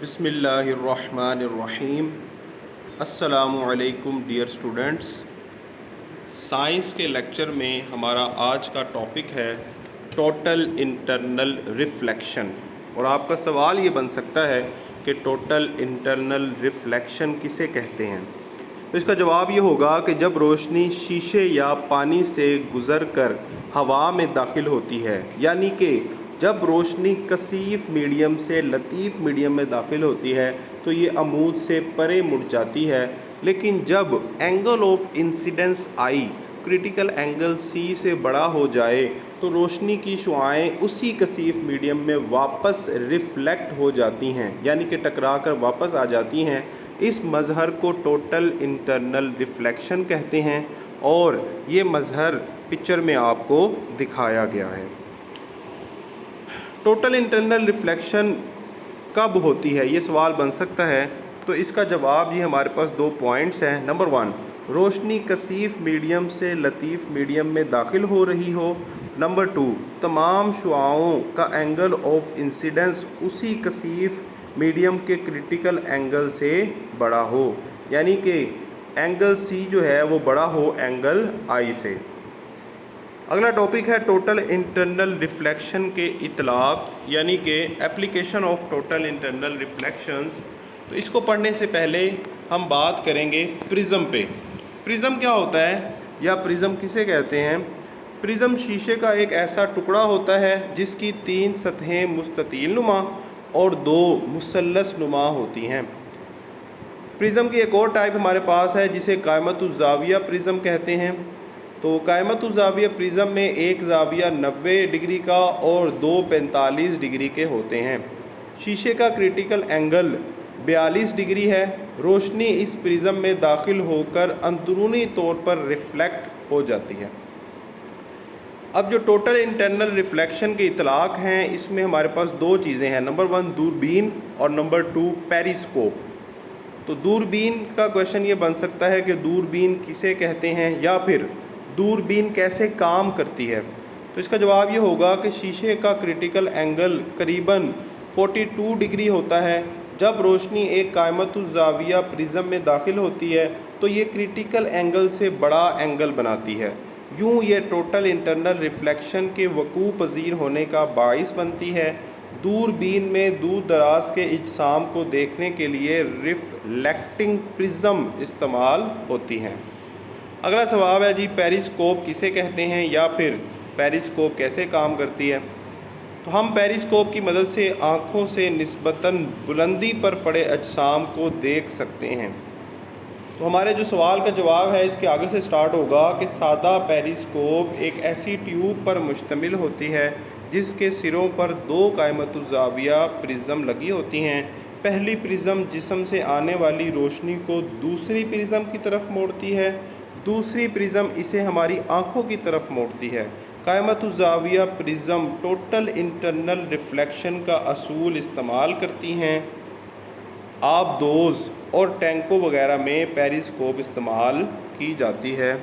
بسم اللہ الرحمن الرحیم۔ السلام علیکم ڈیئر اسٹوڈنٹس۔ سائنس کے لیکچر میں ہمارا آج کا ٹاپک ہے ٹوٹل انٹرنل ریفلیکشن، اور آپ کا سوال یہ بن سکتا ہے کہ ٹوٹل انٹرنل ریفلیکشن کسے کہتے ہیں؟ تو اس کا جواب یہ ہوگا کہ جب روشنی شیشے یا پانی سے گزر کر ہوا میں داخل ہوتی ہے، یعنی کہ جب روشنی کثیف میڈیم سے لطیف میڈیم میں داخل ہوتی ہے تو یہ عمود سے پرے مڑ جاتی ہے، لیکن جب angle of incidence i critical angle c سے بڑا ہو جائے تو روشنی کی شعاعیں اسی کثیف میڈیم میں واپس ریفلیکٹ ہو جاتی ہیں، یعنی کہ ٹکرا کر واپس آ جاتی ہیں۔ اس مظہر کو ٹوٹل انٹرنل ریفلیکشن کہتے ہیں، اور یہ مظہر پکچر میں آپ کو دکھایا گیا ہے۔ ٹوٹل انٹرنل ریفلیکشن کب ہوتی ہے، یہ سوال بن سکتا ہے۔ تو اس کا جواب یہ ہمارے پاس 2 پوائنٹس ہیں۔ نمبر 1، روشنی کثیف میڈیم سے لطیف میڈیم میں داخل ہو رہی ہو۔ نمبر 2، تمام شعاعوں کا اینگل آف انسیڈنس اسی کثیف میڈیم کے کریٹیکل اینگل سے بڑا ہو، یعنی کہ اینگل سی جو ہے وہ بڑا ہو اینگل آئی سے۔ اگلا ٹاپک ہے ٹوٹل انٹرنل ریفلیکشن کے اطلاق، یعنی کہ application of total internal reflections. تو اس کو پڑھنے سے پہلے ہم بات کریں گے پرزم پہ۔ پرزم کیا ہوتا ہے یا پرزم کسے کہتے ہیں؟ پرزم شیشے کا ایک ایسا ٹکڑا ہوتا ہے جس کی 3 سطحیں مستطیل نما اور 2 مثلث نما ہوتی ہیں۔ پرزم کی ایک اور ٹائپ ہمارے پاس ہے جسے قائمۃ الزاویہ پرزم کہتے ہیں۔ تو قائمۃ الزاویہ پرزم میں ایک زاویہ 90 ڈگری کا اور 2 45 ڈگری کے ہوتے ہیں۔ شیشے کا کریٹیکل اینگل 42 ڈگری ہے۔ روشنی اس پرزم میں داخل ہو کر اندرونی طور پر ریفلیکٹ ہو جاتی ہے۔ اب جو ٹوٹل انٹرنل ریفلیکشن کے اطلاق ہیں، اس میں ہمارے پاس 2 چیزیں ہیں۔ نمبر 1 دوربین اور نمبر 2 پیریسکوپ۔ تو دوربین کا کویشچن یہ بن سکتا ہے کہ دوربین کسے کہتے ہیں، یا پھر دوربین کیسے کام کرتی ہے؟ تو اس کا جواب یہ ہوگا کہ شیشے کا کریٹیکل اینگل قریباً 42 ڈگری ہوتا ہے۔ جب روشنی ایک قائمۃ الزاویہ پرزم میں داخل ہوتی ہے تو یہ کریٹیکل اینگل سے بڑا اینگل بناتی ہے۔ یوں یہ ٹوٹل انٹرنل ریفلیکشن کے وقوع پذیر ہونے کا باعث بنتی ہے۔ دوربین میں دور دراز کے اجسام کو دیکھنے کے لیے ریفلیکٹنگ پرزم استعمال ہوتی ہیں۔ اگلا سوال ہے جی پیریسکوپ کسے کہتے ہیں، یا پھر پیریسکوپ کیسے کام کرتی ہے؟ تو ہم پیریسکوپ کی مدد سے آنکھوں سے نسبتاً بلندی پر پڑے اجسام کو دیکھ سکتے ہیں۔ تو ہمارے جو سوال کا جواب ہے اس کے آگے سے سٹارٹ ہوگا کہ سادہ پیریسکوپ ایک ایسی ٹیوب پر مشتمل ہوتی ہے جس کے سروں پر 2 قائمۃ الزاویہ پرزم لگی ہوتی ہیں۔ پہلی پرزم جسم سے آنے والی روشنی کو دوسری پرزم کی طرف موڑتی ہے، دوسری پرزم اسے ہماری آنکھوں کی طرف موڑتی ہے۔ قائمۃ الزاویہ پرزم ٹوٹل انٹرنل ریفلیکشن کا اصول استعمال کرتی ہیں۔ آبدوز اور ٹینکوں وغیرہ میں پیریسکوپ استعمال کی جاتی ہے۔